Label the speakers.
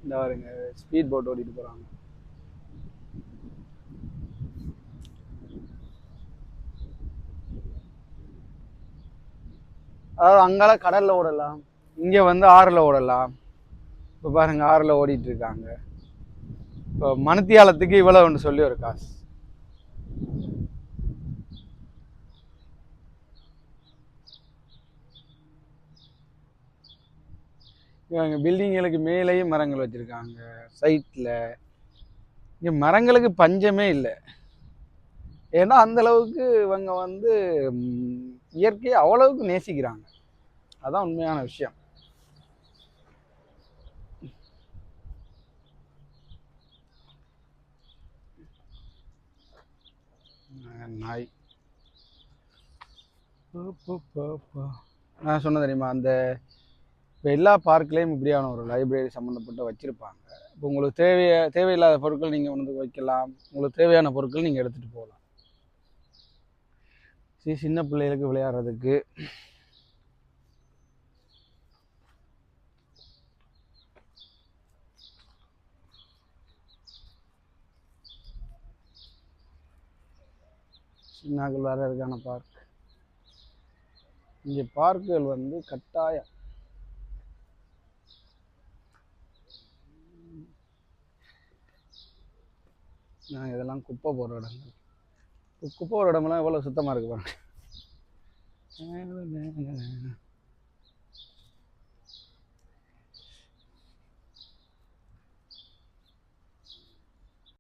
Speaker 1: இந்த பாருங்க speed boat ஓட்டிட்டு போகிறாங்க. அதாவது அங்கால கடலில் ஓடலாம், இங்கே வந்து ஆறில் ஓடலாம். இப்போ பாருங்க ஆறில் ஓடிட்டு இருக்காங்க. இப்போ மணித்தியாலத்துக்கு இவ்வளவுன்னு சொல்லி ஒரு காசு. இவங்க பில்டிங்களுக்கு மேலேயும் மரங்கள் வச்சுருக்காங்க சைட்டில். இங்கே மரங்களுக்கு பஞ்சமே இல்லை. ஏன்னா அந்த அளவுக்கு இவங்க வந்து இயற்கையை அவ்வளவுக்கு நேசிக்கிறாங்க. அதான் உண்மையான விஷயம். நாய் நான் சொன்ன தெரியுமா, அந்த இப்போ எல்லா பார்க்லேயும் இப்படியான ஒரு லைப்ரரி சம்மந்தப்பட்ட வச்சுருப்பாங்க. இப்போ உங்களுக்கு தேவையில்லாத பொருட்கள் நீங்கள் வந்து வைக்கலாம், உங்களுக்கு தேவையான பொருட்கள் நீங்கள் எடுத்துகிட்டு போகலாம். சின்ன பிள்ளைகளுக்கு விளையாடுறதுக்கு சின்னாக்கள் விளையாடுறதுக்கான பார்க். இங்கே பார்க்குகள் வந்து கட்டாயம். நான் இதெல்லாம் குப்பை போடுற இடங்கள். குப்பை போடுற இடமெல்லாம் எவ்வளோ சுத்தமாக இருக்கு பாருங்க.